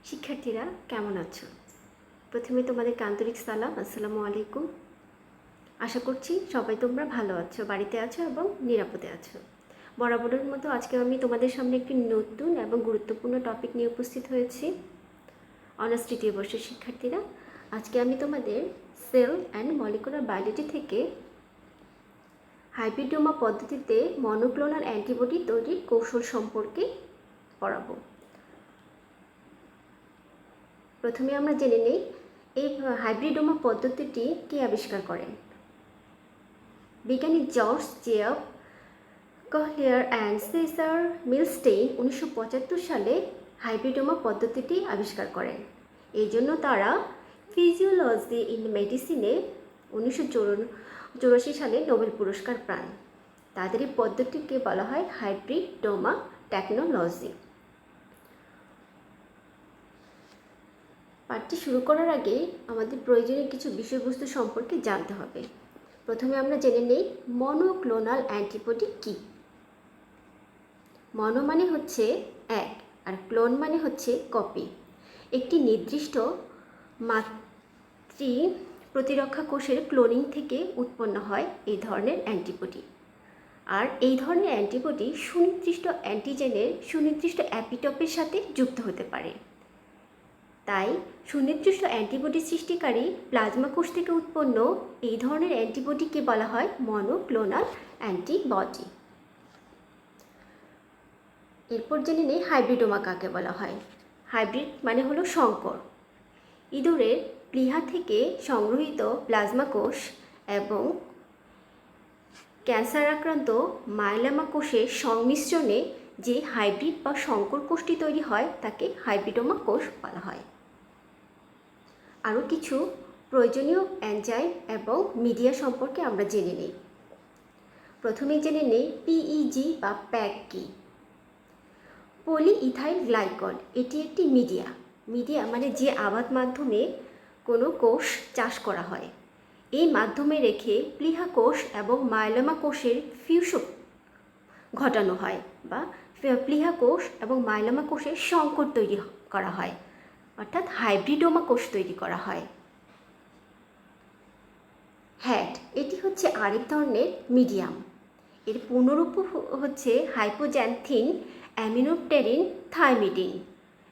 শিক্ষার্থীরা কেমন আছো? প্রথমে তোমাদেরকে আন্তরিক সালাম, আসসালামু আলাইকুম। আশা করছি সবাই তোমরা ভালো আছো, বাড়িতে আছো এবং নিরাপদে আছো। বরাবরের মতো আজকে আমি তোমাদের সামনে একটি নতুন এবং গুরুত্বপূর্ণ টপিক নিয়ে উপস্থিত হয়েছি। অনার্স তৃতীয় বর্ষের শিক্ষার্থীরা, আজকে আমি তোমাদের সেল অ্যান্ড মলিকুলার বায়োলজি থেকে হাইব্রিডোমা পদ্ধতিতে মনোক্লোনাল অ্যান্টিবডি তৈরির কৌশল সম্পর্কে পড়াবো। প্রথমে আমরা জেনে নেই এই হাইব্রিডোমা পদ্ধতিটি কে আবিষ্কার করেন। বিজ্ঞানী জর্জ জেফ কহলিয়ার অ্যান্ড সেসার মিলস্টেইন 1975 সালে হাইব্রিডোমা পদ্ধতিটি আবিষ্কার করেন। এই জন্য তারা ফিজিওলজি ইন মেডিসিনে 1984 সালে নোবেল পুরস্কার পান। তাদের এই পদ্ধতিকে বলা হয় হাইব্রিডোমা টেকনোলজি। পাঠটি শুরু করার আগে আমাদের প্রয়োজনীয় কিছু বিষয়বস্তু সম্পর্কে জানতে হবে। প্রথমে আমরা জেনে নেই মনোক্লোনাল অ্যান্টিবডি কী। মনো মানে হচ্ছে এক, আর ক্লোন মানে হচ্ছে কপি। একটি নির্দিষ্ট মাতৃ প্রতিরক্ষা কোষের ক্লোনিং থেকে উৎপন্ন হয় এই ধরনের অ্যান্টিবডি। আর এই ধরনের অ্যান্টিবডি সুনির্দিষ্ট অ্যান্টিজেনের সুনির্দিষ্ট অ্যাপিটপের সাথে যুক্ত হতে পারে। তাই সুনির্দিষ্ট অ্যান্টিবডি সৃষ্টিকারী প্লাজমা কোষ থেকে উৎপন্ন এই ধরনের অ্যান্টিবডিকে বলা হয় মনোক্লোনাল অ্যান্টিবডি। এরপর জেনে নেই হাইব্রিডোমা কাকে বলা হয়। হাইব্রিড মানে হলো সংকর। ইঁদুরের প্লীহা থেকে সংগ্রহীত প্লাজমা কোষ এবং ক্যান্সার আক্রান্ত মাইলোমা কোষের সংমিশ্রণে যে হাইব্রিড বা সংকর কোষটি তৈরি হয় তাকে হাইব্রিডোমা কোষ বলা হয়। আরও কিছু প্রয়োজনীয় এনজাইম এবং মিডিয়া সম্পর্কে আমরা জেনে নিই। প্রথমেই জেনে নেই পিইজি বা প্যাক কি। পলিইথাইল গ্লাইকল এটি একটি মিডিয়া মানে যে আবাদ মাধ্যমে কোনো কোষ চাষ করা হয়। এই মাধ্যমে রেখে প্লীহা কোষ এবং মাইলোমা কোষের ফিউশন ঘটানো হয় বা প্লীহা কোষ এবং মাইলোমা কোষের সংকর তৈরি করা হয়, অর্থাৎ হাইব্রিডোমা কোষ তৈরি করা হয়। হ্যাট এটি হচ্ছে আরেক ধরনের মিডিয়াম। এর পূর্ণরূপ হচ্ছে হাইপোজ্যান্থিন অ্যামিনোপটেরিন থাইমিডিন,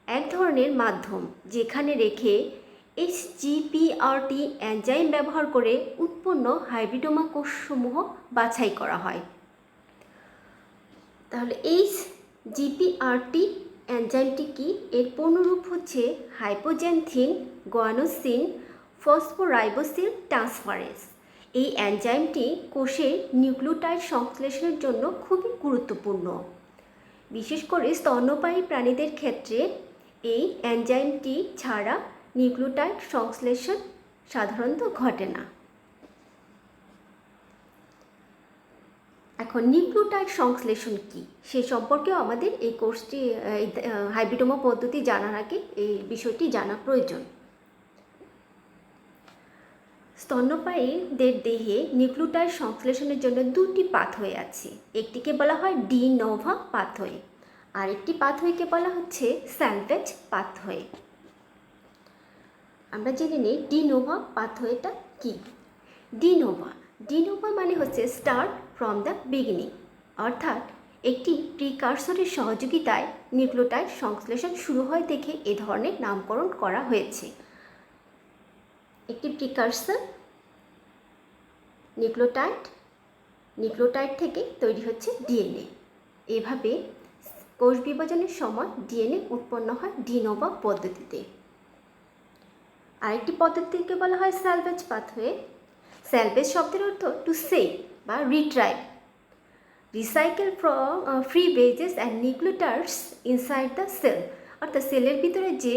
এক ধরনের মাধ্যম যেখানে রেখে HGPRT এনজাইম ব্যবহার করে উৎপন্ন হাইব্রিডোমা কোষসমূহ বাছাই করা হয়। তাহলে HGPRT এনজাইমটি কি? এর পূর্ণরূপ হচ্ছে হাইপোজ্যান্থিন গুয়ানোসিন ফসফোরাইবোসিল ট্রান্সফারেজ। এই এনজাইমটি কোষের নিউক্লিওটাইড সংশ্লেষণের জন্য খুবই গুরুত্বপূর্ণ। বিশেষ করে স্তন্যপায়ী প্রাণীদের ক্ষেত্রে এই এনজাইমটি ছাড়া নিউক্লিওটাইড সংশ্লেষণ সাধারণত ঘটে না। এখন নিউক্লিওটাইড সংশ্লেষণ কি সে সম্পর্কেও আমাদের এই কোর্সটি হাইব্রিডোমা পদ্ধতি জানার আগে এই বিষয়টি জানা প্রয়োজন। স্তন্যপায়ীদের দেহে নিউক্লিওটাইড সংশ্লেষণের জন্য দুটি পাথওয়ে আছে। একটিকে বলা হয় ডি নোভা পাথওয়ে, আর একটি পাথওয়েকে বলা হচ্ছে স্যালভেজ পাথওয়ে। আমরা জেনে নিই ডি নোভা পাথওয়েটা কি। ডি নোভা মানে হচ্ছে স্টার্ট ফ্রম দ্য বিগিনিং, অর্থাৎ একটি প্রিকারসরের সহযোগিতায় নিউক্লিওটাইড সংশ্লেষণ শুরু হয় দেখে এ ধরনের নামকরণ করা হয়েছে। একটি প্রিকারসর নিউক্লিওটাইড থেকে তৈরি হচ্ছে ডিএনএ। এভাবে কোষ বিভাজনের সময় ডিএনএ উৎপন্ন হয় ডি নোভা পদ্ধতিতে। আরেকটি পদ্ধতিকে বলা হয় স্যালভেজ পাথওয়ে। স্যালভেজ শব্দের অর্থ টু সেভ বা retrieve, recycle from free bases and nucleotides inside the cell, অর্থাৎ সেলের ভিতরে যে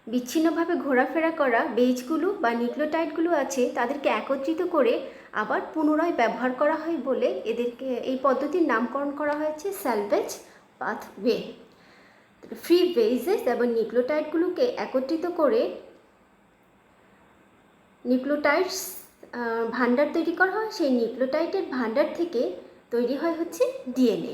বিচ্ছিন্নভাবে ঘোরাফেরা করা বেজগুলো বা নিউক্লিওটাইডগুলো আছে তাদেরকে একত্রিত করে আবার পুনরায় ব্যবহার করা হয় বলে এদেরকে এই পদ্ধতির নামকরণ করা হয়েছে স্যালভেজ পাথওয়ে। ফ্রি বেজেস এবং নিউক্লিওটাইডগুলোকে একত্রিত করে নিউক্লিওটাইডস ভাণ্ডার তৈরি করা হয়। সেই নিউক্লিওটাইডের ভাণ্ডার থেকে তৈরি হয় হচ্ছে ডিএনএ।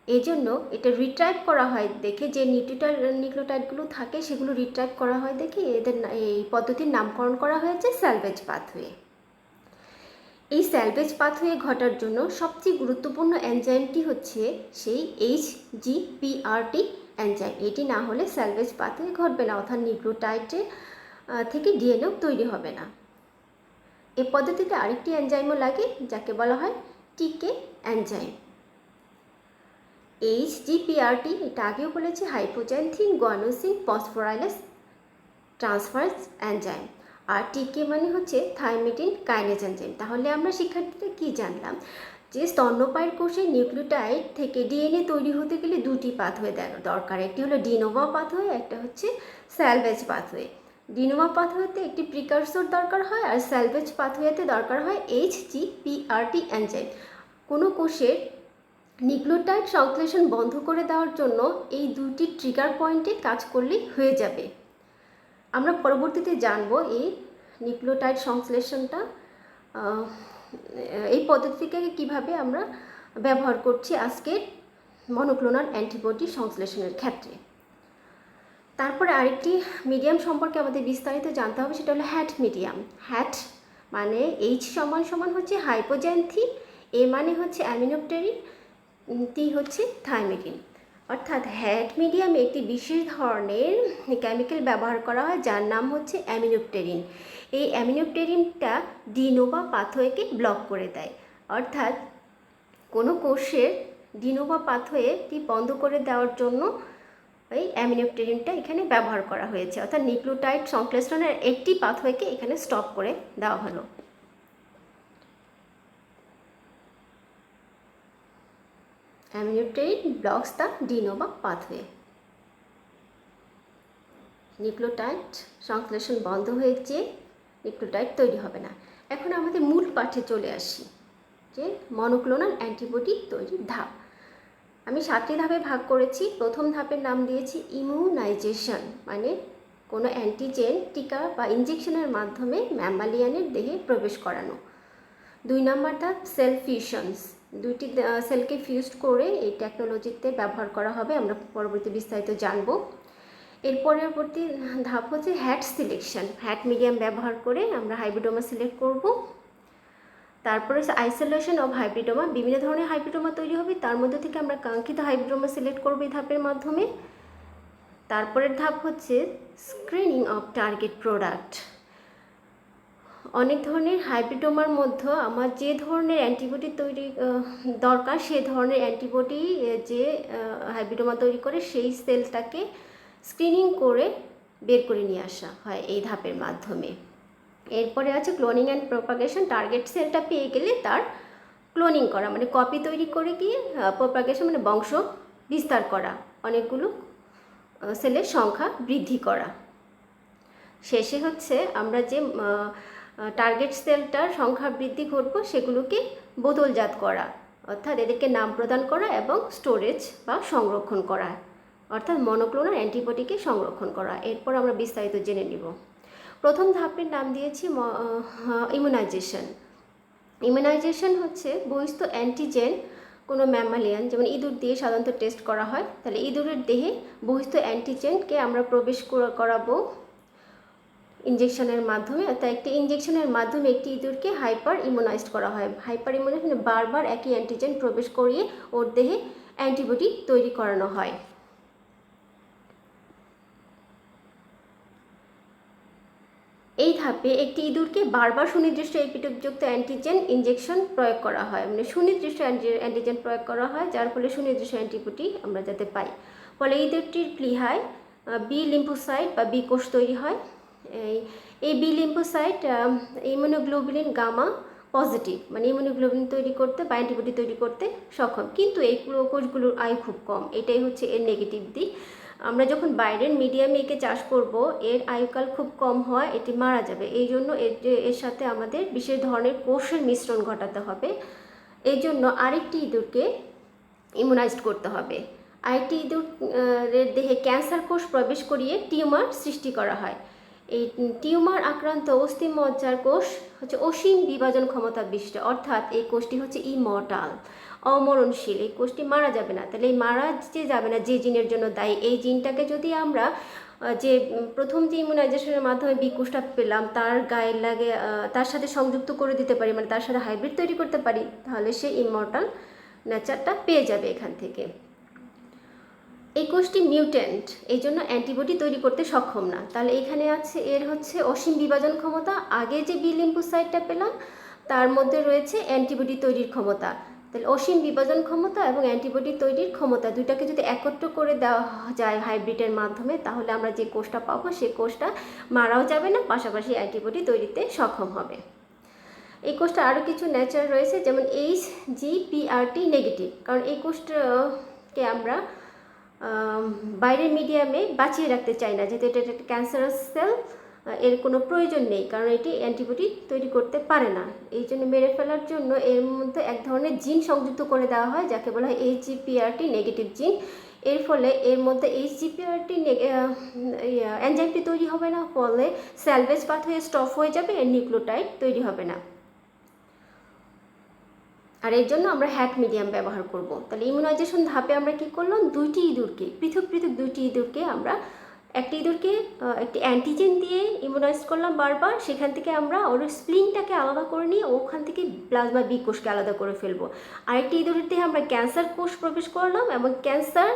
এই জন্য এটা রিট্রাইভ করা হয় দেখে, যে নিউক্লিওটাইডগুলো থাকে সেগুলো রিট্রাইভ করা হয় দেখে এই পদ্ধতির নামকরণ করা হয়েছে স্যালভেজ পাথওয়ে। এই স্যালভেজ পাথওয়ে ঘটার জন্য সবচেয়ে গুরুত্বপূর্ণ এনজাইমটি হচ্ছে সেই HGPRT এনজাইম। এটি না হলে স্যালভেজ পাথওয়ে ঘটবে না, অর্থাৎ নিউক্লিওটাইডের থেকে ডিএনএও তৈরি হবে না। এই পদ্ধতিতে আরেকটি এনজাইমও লাগে যাকে বলা হয় টিকে এনজাইম। HGPRT এটা আগেও বলেছি, হাইপোজেনথিন গুয়ানোসিন ফসফোরাইলেজ ট্রান্সফারেজ এনজাইম। আর টিকে মানে হচ্ছে থাইমিডিন কাইনেজ এনজাইম। তাহলে আমরা শিক্ষার্থীরা কি জানলাম, যে স্তন্যপায়ীর কোষে নিউক্লিওটাইড থেকে ডিএনএ তৈরি হতে গেলে দুটি পাথওয়ে দরকার, একটি হলো ডিনোভা পাথওয়ে, একটা হচ্ছে স্যালভেজ পাথওয়ে। ডিনোভা পাথওয়েতে একটি প্রিকারসর দরকার হয়, আর স্যালভেজ পাথওয়েতে দরকার হয় HGPRT এনজাইম। কোনো কোষের নিউক্লিওটাইড সংশ্লেষণ বন্ধ করে দেওয়ার জন্য এই দুটি ট্রিগার পয়েন্টে কাজ করলেই হয়ে যাবে। আমরা পরবর্তীতে জানব এই নিউক্লিওটাইড সংশ্লেষণটা, এই পদ্ধতিকে কিভাবে আমরা ব্যবহার করছি আজকের মনোক্লোনাল অ্যান্টিবডি সংশ্লেষণের ক্ষেত্রে। তারপরে আরেকটি মিডিয়াম সম্পর্কে আমাদের বিস্তারিত জানতে হবে, সেটা হলো হ্যাট মিডিয়াম। হ্যাট মানে H সমান হচ্ছে হাইপোজেনথি, A মানে হচ্ছে অ্যামিনোপটেরিন, T হচ্ছে থাইমিডিন। অর্থাৎ হ্যাট মিডিয়ামে একটি বিশেষ ধরনের কেমিক্যাল ব্যবহার করা হয় যার নাম হচ্ছে অ্যামিনোপটেরিন। এই অ্যামিনোপটেরিনটা ডিনোভা পাথওয়েকে ব্লক করে দেয়। অর্থাৎ কোনো কোষের ডিনোভা পাথওয়েটি বন্ধ করে দেওয়ার জন্য এই অ্যামিনোপটেরিনটা এখানে ব্যবহার করা হয়েছে। অর্থাৎ নিউক্লিওটাইড সংশ্লেষণের একটি পাথওয়েকে এখানে স্টপ করে দেওয়া হলো। অ্যামিনোপটেরিন ব্লকস দ্য ডিনোভা পাথওয়ে। নিউক্লিওটাইড সংশ্লেষণ বন্ধ হয়েছে, নিউক্লিওটাইড তৈরি হবে না। এখন আমাদের মূল পাঠে চলে আসি, যে মনোক্লোনাল অ্যান্টিবডি তৈরির ধাপ। আমি 7টি ধাপে ভাগ করেছি। প্রথম ধাপের নাম দিয়েছি ইমিউনাইজেশন, মানে কোনো অ্যান্টিজেন টিকা বা ইনজেকশনের মাধ্যমে ম্যামালিয়ানের দেহে প্রবেশ করানো। 2 নম্বর ধাপ সেল ফিউশনস, দুইটি সেলকে ফিউজড করে এই টেকনোলজিতে ব্যবহার করা হবে, আমরা পরবর্তী বিস্তারিত জানব। এর পরবর্তী ধাপ হচ্ছে হ্যাট সিলেকশন, হ্যাট মিডিয়াম ব্যবহার করে আমরা হাইব্রিডোমা সিলেক্ট করব। তারপরে হচ্ছে আইসোলেশন অফ হাইব্রিডোমা, বিভিন্ন ধরনের হাইব্রিডোমা তৈরি হবে, তার মধ্যে থেকে আমরা কাঙ্ক্ষিত হাইব্রিডোমা সিলেক্ট করব এই ধাপের মাধ্যমে। তারপরের ধাপ হচ্ছে স্ক্রিনিং অফ টার্গেট প্রোডাক্ট। অনেক ধরনের হাইব্রিডোমার মধ্যে আমার যে ধরনের অ্যান্টিবডি তৈরি দরকার, সে ধরনের অ্যান্টিবডি যে হাইব্রিডোমা তৈরি করে সেই সেলটাকে স্ক্রিনিং করে বের করে নিয়ে আসা হয় এই ধাপের মাধ্যমে। এরপরে আছে ক্লোনিং অ্যান্ড প্রপাগেশন, টার্গেট সেলটা পেয়ে গেলে তার ক্লোনিং করা, মানে কপি তৈরি করে গিয়ে প্রপাগেশন মানে বংশ বিস্তার করা, অনেকগুলো সেলের সংখ্যা বৃদ্ধি করা। শেষে হচ্ছে আমরা যে টার্গেট সেলটার সংখ্যা বৃদ্ধি ঘটব সেগুলোকে বোতলজাত করা, অর্থাৎ এদেরকে নাম প্রদান করা এবং স্টোরেজ বা সংরক্ষণ করা, অর্থাৎ মনোক্লোনাল অ্যান্টিবডিকে সংরক্ষণ করা। এরপর আমরা বিস্তারিত জেনে নিব। প্রথম ধাপের নাম দিয়েছি ইমিউনাইজেশন। ইমিউনাইজেশন হচ্ছে বহিস্থ অ্যান্টিজেন কোনো ম্যামালিয়ান, যেমন ইঁদুর দিয়ে সাধারণত টেস্ট করা হয়, তাহলে ইঁদুরের দেহে বহিস্থ অ্যান্টিজেনকে আমরা প্রবেশ করাবো ইনজেকশনের মাধ্যমে। অর্থাৎ একটি ইনজেকশনের মাধ্যমে একটি ইঁদুরকে হাইপার ইমিউনাইজড করা হয়। হাইপার ইমিউনাইজেশন বারবার একই অ্যান্টিজেন প্রবেশ করিয়ে ওর দেহে অ্যান্টিবডি তৈরি করানো হয়। এই ধাপে একটি ইঁদুরকে বারবার সুনির্দিষ্ট এপিটোপযুক্ত অ্যান্টিজেন ইনজেকশন প্রয়োগ করা হয়, মানে সুনির্দিষ্ট অ্যান্টিজেন প্রয়োগ করা হয়, যার ফলে সুনির্দিষ্ট অ্যান্টিবডি আমরা যাতে পাই। ফলে ইঁদুরটির প্লিহায় বি লিম্ফোসাইট বা বি কোষ তৈরি হয়। এই B lymphocyte immunoglobulin gamma positive, মানে ইমিউনোগ্লোবুলিন তৈরি করতে বা অ্যান্টিবডি তৈরি করতে সক্ষম, কিন্তু এই কোষগুলোর আয়ু খুব কম। এটাই হচ্ছে এর নেগেটিভ দিক। আমরা যখন বাইরের মিডিয়ামে একে চাষ করব, এর আয়ুকাল খুব কম হয়, এটি মারা যাবে। এই জন্য এর সাথে আমাদের বিশেষ ধরনের কোষের মিশ্রণ ঘটাতে হবে। এই জন্য আরেকটি ইঁদুরকে ইমিউনাইজড করতে হবে। আরেকটি ইঁদুরের দেহে ক্যান্সার কোষ প্রবেশ করিয়ে টিউমার সৃষ্টি করা হয়। এই টিউমার আক্রান্ত অস্থিমজ্জার কোষ হচ্ছে অসীম বিভাজন ক্ষমতা বিশিষ্ট, অর্থাৎ এই কোষটি হচ্ছে ইমর্টাল। অমরণশীল, এই কোষটি মারা যাবে না। তাহলে এই মারা যে যাবে না যে জিনের জন্য দায়ী, এই জিনটাকে যদি আমরা যে প্রথম যে ইমিউনাইজেশনের মাধ্যমে বি কোষটা পেলাম তার গায়ে লাগে তার সাথে সংযুক্ত করে দিতে পারি, মানে তার সাথে হাইব্রিড তৈরি করতে পারি, তাহলে সে ইমমর্টাল নেচারটা পেয়ে যাবে এখান থেকে। এই কোষটি মিউট্যান্ট, এই জন্য অ্যান্টিবডি তৈরি করতে সক্ষম না। তাহলে এখানে আছে এর হচ্ছে অসীম বিভাজন ক্ষমতা, আগে যে বি লিম্ফোসাইটটা পেলাম তার মধ্যে রয়েছে অ্যান্টিবডি তৈরির ক্ষমতা। তাহলে অসীম বিভাজন ক্ষমতা এবং অ্যান্টিবডি তৈরির ক্ষমতা দুইটাকে যদি একত্র করে দেওয়া যায় হাইব্রিডের মাধ্যমে, তাহলে আমরা যে কোষটা পাবো সেই কোষটা মারাও যাবে না, পাশাপাশি অ্যান্টিবডি তৈরিতে সক্ষম হবে। এই কোষটা আরও কিছু নেচার রয়েছে, যেমন HGPRT নেগেটিভ, কারণ এই কোষটাকে আমরা বাইরের মিডিয়ামে বাঁচিয়ে রাখতে চাই না, যেহেতু এটা একটা ক্যান্সারাস সেল, এর কোনো প্রয়োজন নেই, কারণ এটি অ্যান্টিবডি তৈরি করতে পারে না। এই জন্য মেরে ফেলার জন্য এর মধ্যে এক ধরনের জিন সংযুক্ত করে দেওয়া হয় যাকে বলা হয় HGPRT নেগেটিভ জিন। এর ফলে এর মধ্যে HGPRT এনজাইমটি তৈরি হবে না, ফলে স্যালভেজ পাথওয়ে স্টপ হয়ে যাবে, এর নিউক্লিওটাইড তৈরি হবে না। আর এর জন্য আমরা হ্যাক মিডিয়াম ব্যবহার করব। তাহলে ইমিউনাইজেশন ধাপে আমরা কি করলাম, দুইটি ইঁদুরকে পৃথক পৃথক দুইটি ইঁদুরকে আমরা একটি ইঁদুরকে একটি অ্যান্টিজেন দিয়ে ইমিউনাইজ করলাম বারবার, সেখান থেকে আমরা ওর স্প্লিনটাকে আলাদা করে নিয়ে ওখান থেকে প্লাজমা বি কোষকে আলাদা করে ফেলবো। আরেকটি ইঁদুরের দেহে আমরা ক্যান্সার কোষ প্রবেশ করলাম এবং ক্যান্সার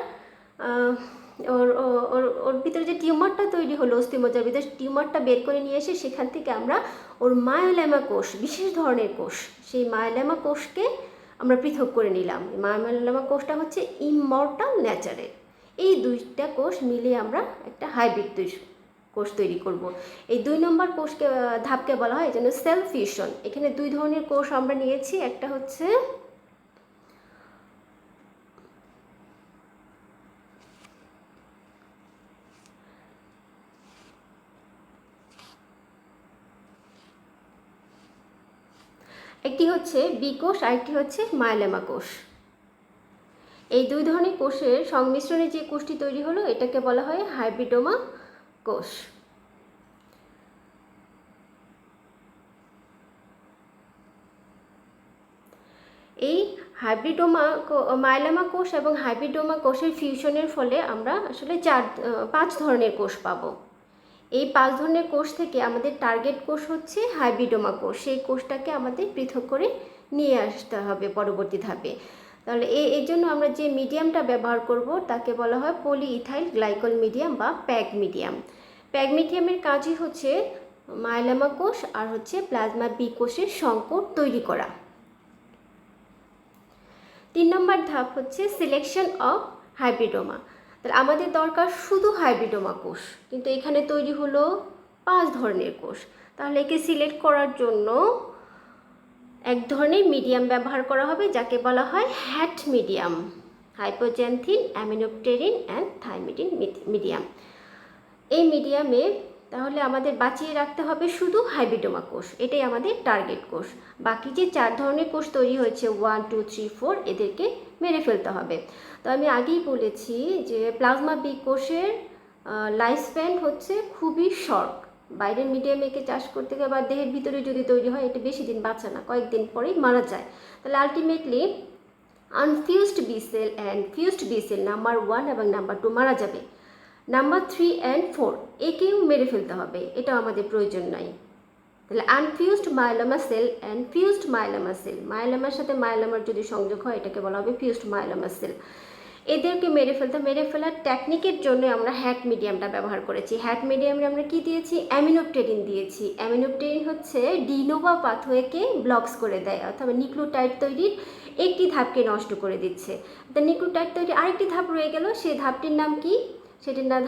ওর ওর ওর ভিতরে যে টিউমারটা তৈরি হলো অস্থিমজ্জার ভিতরে, টিউমারটা বের করে নিয়ে এসে সেখান থেকে আমরা ওর মায়োলেমা কোষ, বিশেষ ধরনের কোষ, সেই মায়োলেমা কোষকে আমরা পৃথক করে নিলাম। মায়োলেমা কোষটা হচ্ছে ইমমর্টাল নেচারের। এই দুইটা কোষ মিলিয়ে আমরা একটা হাইব্রিড কোষ তৈরি করব। এই 2 নম্বর কোষকে ধাপকে বলা হয় এই জন্য সেল ফিউশন। এখানে 2 ধরনের কোষ আমরা নিয়েছি, একটা হচ্ছে একটি হচ্ছে বি কোষ, আরেকটি হচ্ছে মায়োলেমা কোষ। এই 2 ধরনের কোষের সংমিশ্রণে যে কোষটি তৈরি হলো এটাকে বলা হয় হাইব্রিডোমা কোষ। এই মায়োলেমা কোষ এবং হাইব্রিডোমা কোষের ফিউশনের ফলে আমরা আসলে 5 ধরনের কোষ পাবো। এই 5 ধরনের কোষ থেকে আমাদের টার্গেট কোষ হচ্ছে হাইব্রিডোমা কোষ, সেই কোষটাকে আমাদের পৃথক করে নিয়ে আসতে হবে পরবর্তী ধাপে। তাহলে এর জন্য আমরা যে মিডিয়ামটা ব্যবহার করব তাকে বলা হয় পলিইথাইল গ্লাইকল মিডিয়াম বা প্যাগ মিডিয়াম। প্যাগ মিডিয়ামের কাজই হচ্ছে মায়োলেমা কোষ আর হচ্ছে প্লাজমা বি কোষের সংকর তৈরি করা। 3 নম্বর ধাপ হচ্ছে সিলেকশন অফ হাইব্রিডোমা। তাহলে আমাদের দরকার শুধু হাইব্রিডোমা কোষ, কিন্তু এখানে তৈরি হলো 5 ধরনের কোষ। তাহলে একে সিলেক্ট করার জন্য এক ধরনের মিডিয়াম ব্যবহার করা হবে যাকে বলা হয় hat medium, হাইপোজেন্থিন, অ্যামিনোপটেরিন and thymidine medium. এই মিডিয়ামে তাহলে আমাদের বাঁচিয়ে রাখতে হবে শুধু হাইব্রিডোমা কোষ, এটাই আমাদের টার্গেট কোষ। বাকি যে 4 ধরনের কোষ তৈরি হয়েছে 1, 2, 3, 4 এদেরকে মেরে ফেলতে হবে। তো আমি আগেই বলেছি যে প্লাজমা বি কোষের লাইফ স্প্যান হচ্ছে খুবই শর্ট। বাইরের মিডিয়ামে একে চাষ করতে গেলে বা দেহের ভিতরে যদি তৈরি হয় এটা বেশি দিন বাঁচে না, কয়েকদিন পরেই মারা যায়। তাহলে ultimately unfused B cell and fused B cell number 1 এবং নাম্বার 2 মারা যাবে। নাম্বার 3 and 4 একেও মেরে ফেলতে হবে, এটাও আমাদের প্রয়োজন নাই। তাহলে আনফিউজড myeloma cell and fused মায়োলেমা sell, মায়োলেমার সাথে মায়োলেমার যদি সংযোগ হয় এটাকে বলা হবে ফিউজড মায়োলেমা সেল। এদেরকে মেরে ফেলার টেকনিকের জন্য আমরা হ্যাক মিডিয়ামটা ব্যবহার করেছি। হ্যাক মিডিয়ামে আমরা কি দিয়েছি, অ্যামিনোপটেরিন দিয়েছি। অ্যামিনোপটেরিন হচ্ছে ডিনোভা পাথওয়েকে ব্লকস করে দেয়, অর্থাৎ নিউক্লিওটাইড তৈরির একটি ধাপকে নষ্ট করে দিচ্ছে। তা নিউক্লিওটাইড তৈরির আরেকটি ধাপ রয়ে গেল, সেই ধাপটির নাম কি,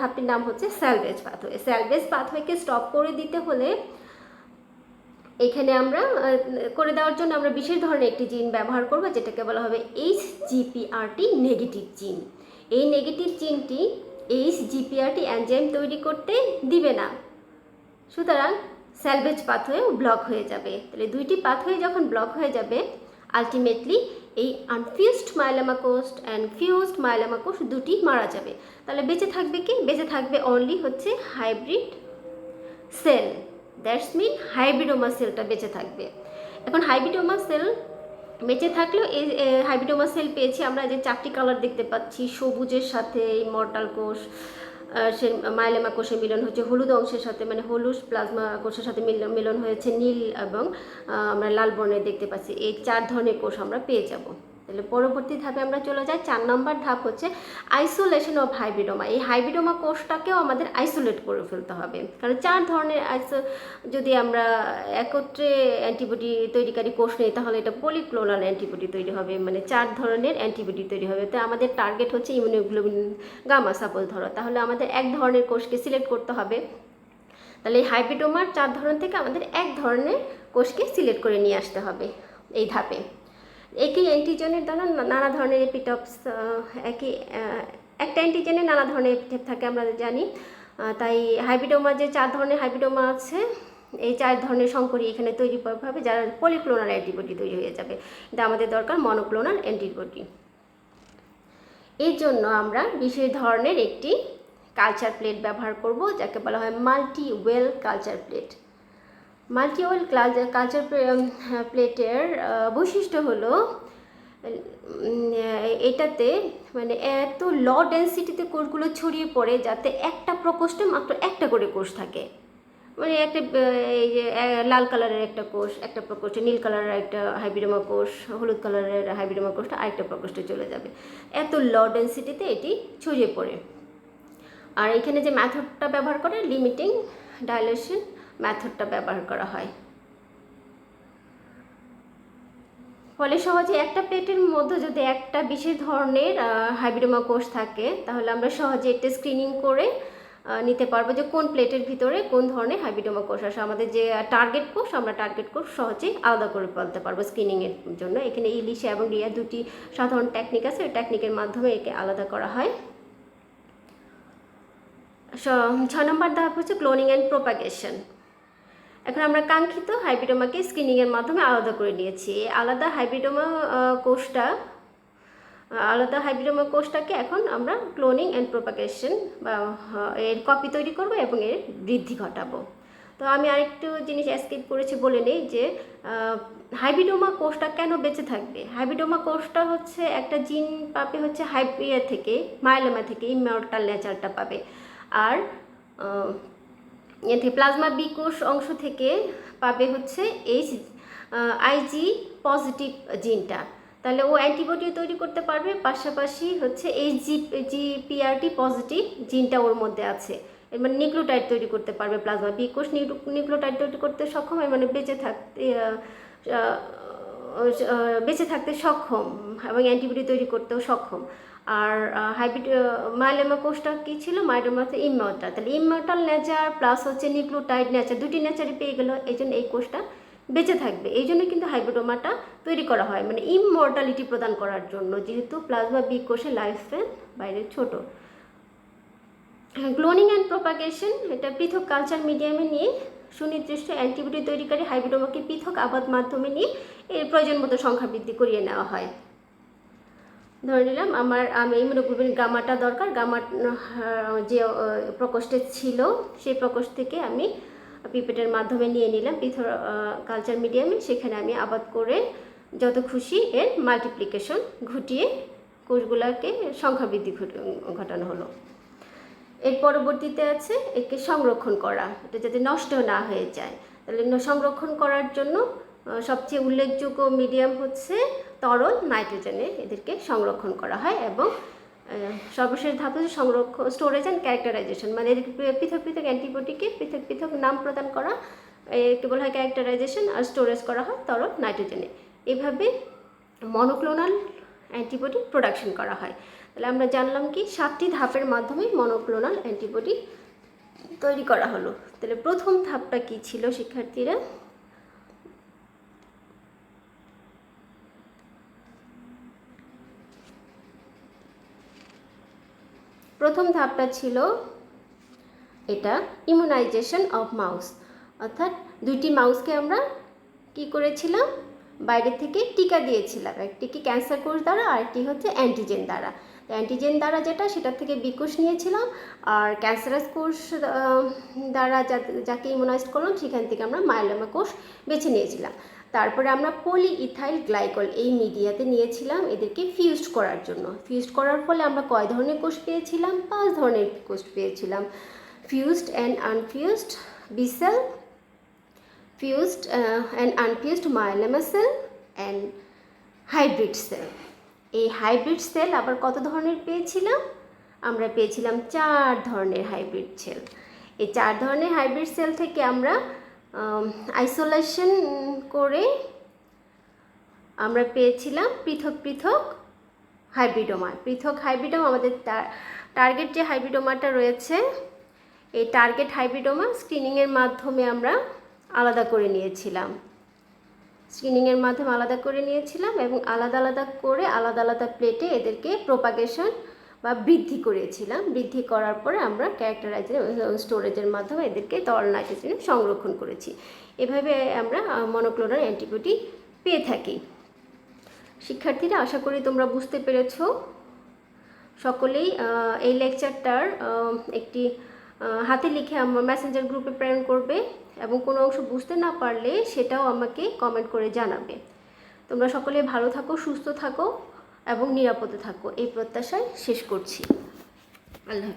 ধাপটির নাম হচ্ছে স্যালভেজ পাথওয়ে। স্যালভেজ পাথওয়েকে স্টপ করে দিতে হলে এখানে আমরা করে দেওয়ার জন্য আমরা বিশেষ ধরনের একটি জিন ব্যবহার করব যেটাকে বলা হবে HGPRT নেগেটিভ জিন। এই নেগেটিভ জিনটি HGPRT এনজাইম তৈরি করতে দিবে না, সুতরাং স্যালভেজ পাথওয়ে ব্লক হয়ে যাবে। তাহলে 2টি পাথওয়ে যখন ব্লক হয়ে যাবে আলটিমেটলি এই আনফিউজড মায়োলেমা কোষ অ্যান্ড ফিউজড মায়োলেমা কোষ দুটি মারা যাবে। তাহলে বেঁচে থাকবে কি, বেঁচে থাকবে অনলি হচ্ছে hybrid cell, that's mean hybridoma সেলটা বেঁচে থাকবে। এখন হাইব্রিডোমা সেল বেঁচে থাকলেও এই হাইব্রিডোমা সেল পেয়েছি আমরা, যে 4টি কালার দেখতে পাচ্ছি। সবুজের সাথে এই মর্টাল কোষ, সে মাইলেমা কোষের মিলন হচ্ছে হলুদ অংশের সাথে, মানে হলুদ প্লাজমা কোষের সাথে মিলন হয়েছে নীল, এবং আমরা লাল বর্ণের দেখতে পাচ্ছি। এই 4 ধরনের কোষ আমরা পেয়ে যাব। তাহলে পরবর্তী ধাপে আমরা চলে যাই। 4 নম্বর ধাপ হচ্ছে আইসোলেশন অফ হাইব্রিডোমা। এই হাইব্রিডোমা কোষটাকেও আমাদের আইসোলেট করে ফেলতে হবে, কারণ 4 ধরনের যদি আমরা একত্রে অ্যান্টিবডি তৈরিকারী কোষ নেই, তাহলে এটা পলিক্লোনাল অ্যান্টিবডি তৈরি হবে, মানে 4 ধরনের অ্যান্টিবডি তৈরি হবে। তো আমাদের টার্গেট হচ্ছে ইমিউনোগ্লোবিন গামা সাপোজ ধরো, তাহলে আমাদের 1 ধরনের কোষকে সিলেক্ট করতে হবে। তাহলে এই হাইব্রিডোমার 4 ধরন থেকে আমাদের 1 ধরনের কোষকে সিলেক্ট করে নিয়ে আসতে হবে এই ধাপে। একই অ্যান্টিজেনের দ্বারা নানা ধরনের এপিটপস, একটা অ্যান্টিজেনে নানা ধরনের এপিটপ থাকে আমরা জানি। তাই হাইব্রিডোমা যে 4 ধরনের হাইব্রিডোমা আছে, এই 4 ধরনের সংকরই এখানে তৈরি হবে, যারা পলিক্লোনাল অ্যান্টিবডি তৈরি হয়ে যাবে। কিন্তু আমাদের দরকার মনোক্লোনাল অ্যান্টিবডি। এই জন্য আমরা বিশেষ ধরনের একটি কালচার প্লেট ব্যবহার করব, যাকে বলা হয় multi well culture plate. Multi well culture প্লেটের বৈশিষ্ট্য হলো এটাতে মানে এত লো ডেন্সিটিতে কোষগুলো ছড়িয়ে পড়ে যাতে একটা প্রকোষ্ঠে মাত্র একটা করে কোষ থাকে। মানে একটা এই যে লাল কালারের একটা কোষ একটা প্রকোষ্ঠে, নীল কালারের একটা হাইব্রিডোমা কোষ, হলুদ কালারের হাইব্রিডোমা কোষটা আরেকটা প্রকোষ্ঠে চলে যাবে। এত লো ডেন্সিটিতে এটি ছড়িয়ে পড়ে। আর এখানে যে মেথডটা ব্যবহার করে লিমিটিং ডাইলেশন মেথডটা ব্যবহার করা হয়। ফলে সহজে একটা প্লেটের মধ্যে যদি একটা বিশেষ ধরনের হাইব্রিডোমা কোষ থাকে, তাহলে আমরা সহজে একটা স্ক্রিনিং করে নিতে পারবো যে কোন প্লেটের ভিতরে কোন ধরনের হাইব্রিডোমা কোষ আসে। আমাদের যে টার্গেট কোষ, আমরা টার্গেট কোষ সহজেই আলাদা করে ফেলতে পারবো স্ক্রিনিংয়ের জন্য। এখানে ইলিশা এবং রিয়া 2টি সাধারণ টেকনিক আছে, ওই টেকনিকের মাধ্যমে একে আলাদা করা হয়। 6 নম্বর ধাপ হচ্ছে ক্লোনিং অ্যান্ড প্রোপাগেশন। এখন আমরা কাঙ্ক্ষিত হাইব্রিডোমাকে স্ক্রিনিংয়ের মাধ্যমে আলাদা করে নিয়েছি। আলাদা হাইব্রিডোমা কোষটাকে এখন আমরা ক্লোনিং অ্যান্ড প্রোপাগেশন বা এর কপি তৈরি করব এবং এর বৃদ্ধি ঘটাবো। তো আমি আরেকটু জিনিস স্কিপ করেছি বলে নেই যে হাইব্রিডোমা কোষটা কেন বেঁচে থাকবে। হাইব্রিডোমা কোষটা হচ্ছে একটা জিন পাবে হচ্ছে মাইলেমা থেকে ইমর্টাল নেচারটা পাবে। আর এতে প্লাজমা বি কোষ অংশ থেকে পাবে হচ্ছে এই আইজি পজিটিভ জিনটা। তাহলে ও অ্যান্টিবডি তৈরি করতে পারবে, পাশাপাশি হচ্ছে এই জিপিআরটি পজিটিভ জিনটা ওর মধ্যে আছে, এর মানে নিউক্লিওটাইড তৈরি করতে পারবে। প্লাজমা বি কোষ নিউক্লিওটাইড তৈরি করতে সক্ষম, এর মানে বেঁচে থাকতে সক্ষম এবং অ্যান্টিবডি তৈরি করতেও সক্ষম। আর মাইলেমা কোষটা কী ছিল, মাইলেমা ইমর্টাল। তাহলে ইমর্টাল নেচার প্লাস হচ্ছে নিউক্লিওটাইড নেচার, 2টি নেচারই পেয়ে গেল। এই জন্য এই কোষটা বেঁচে থাকবে। এই জন্য কিন্তু হাইব্রিডোমাটা তৈরি করা হয়, মানে ইমমর্টালিটি প্রদান করার জন্য, যেহেতু প্লাজমা বি কোষের লাইফ স্প্যান বাইরে ছোট। ক্লোনিং অ্যান্ড প্রোপাগেশন, এটা পৃথক কালচার মিডিয়ামে নিয়ে সুনির্দিষ্ট অ্যান্টিবডি তৈরিকারী হাইব্রিডোমাকে পৃথক আবাদ মাধ্যমে নিয়ে এর প্রয়োজন মতো সংখ্যা বৃদ্ধি করিয়ে নেওয়া হয়। ধরে নিলাম আমি ইমিউনোগ্লোবিন গামাটা দরকার, গামা যে প্রকোষ্ঠে ছিল সেই প্রকোষ্ঠ থেকে আমি পিপেটের মাধ্যমে নিয়ে নিলাম পৃথক কালচার মিডিয়ামে। সেখানে আমি আবাদ করে যত খুশি এর মাল্টিপ্লিকেশন ঘটিয়ে কোষগুলোকে সংখ্যা বৃদ্ধি ঘটানো হলো। এর পরবর্তীতে আছে একে সংরক্ষণ করা, এটা যাতে নষ্ট না হয়ে যায়। তাহলে সংরক্ষণ করার জন্য সবচেয়ে উল্লেখযোগ্য মিডিয়াম হচ্ছে তরল নাইট্রোজেনে এদেরকে সংরক্ষণ করা হয়। এবং সর্বশেষ ধাপ হচ্ছে স্টোরেজ অ্যান্ড ক্যারেক্টারাইজেশন, মানে এদেরকে পৃথক পৃথক অ্যান্টিবডিকে পৃথক পৃথক নাম প্রদান করা, একে বলা হয় ক্যারেক্টারাইজেশন। আর স্টোরেজ করা হয় তরল নাইট্রোজেনে। এভাবে মনোক্লোনাল অ্যান্টিবডি প্রোডাকশন করা হয়। তাহলে আমরা জানলাম কি 7টি ধাপের মাধ্যমে মনোক্লোনাল অ্যান্টিবডি তৈরি করা হলো। তাহলে প্রথম ধাপটা কি ছিল শিক্ষার্থীরা? প্রথম ধাপটা ছিল এটা ইমিউনাইজেশন অফ মাউস, অর্থাৎ 2টি মাউসকে আমরা কি করেছিলাম, বাইরে থেকে টিকা দিয়েছিলাম। একটি কি ক্যান্সার কোষ দ্বারা, আরেকটি হচ্ছে অ্যান্টিজেন দ্বারা। অ্যান্টিজেন দ্বারা যেটা, সেটার থেকে বি কোষ নিয়েছিলাম, আর ক্যান্সারাস কোষ দ্বারা যাকে ইমিউনাইজ করলাম সেখান থেকে আমরা মাইলোমা কোষ বেছে নিয়েছিলাম। তারপরে আমরা পলিইথাইল গ্লাইকল এই মিডিয়াতে নিয়েছিলাম এদেরকে ফিউজড করার জন্য। ফিউজড করার ফলে আমরা কয় ধরনের কোষ পেয়েছিলাম? 5 ধরনের কোষ পেয়েছিলাম। Fused and unfused B cell, fused and unfused myeloma cell and hybrid cell. এই হাইব্রিড সেল আবার কত ধরনের পেয়েছিলাম? আমরা পেয়েছিলাম 4 ধরনের হাইব্রিড সেল। এই 4 ধরনের হাইব্রিড সেল থেকে আমরা আইসোলেশন করে আমরা পেয়েছিলাম পৃথক পৃথক হাইব্রিডোমা। পৃথক হাইব্রিডোমা আমাদের টার্গেট যে হাইব্রিডোমাটা রয়েছে, এই টার্গেট হাইব্রিডোমা স্ক্রিনিংয়ের মাধ্যমে আমরা আলাদা করে নিয়েছিলাম। স্ক্রিনিংয়ের মাধ্যমে আলাদা করে নিয়েছিলাম এবং আলাদা আলাদা করে আলাদা আলাদা প্লেটে এদেরকে প্রোপাগেশন বা বৃদ্ধি করেছিলাম। বৃদ্ধি করার পরে আমরা ক্যারেক্টারাইজার স্টোরেজের মাধ্যমে এদেরকে তরল নাইট্রোজেনে সংরক্ষণ করেছি। এভাবে আমরা মনোক্লোনাল অ্যান্টিবডি পেয়ে থাকি। শিক্ষার্থীরা, আশা করি তোমরা বুঝতে পেরেছ। সকলেই এই লেকচারটার একটি হাতে লিখে আমার মেসেঞ্জার গ্রুপে প্রেরণ করবে এবং কোনো অংশ বুঝতে না পারলে সেটাও আমাকে কমেন্ট করে জানাবে। তোমরা সকলে ভালো থাকো, সুস্থ থাকো এবং নিরাপদে থাকো, এই প্রত্যাশায় শেষ করছি। আল্লাহ হাফেজ।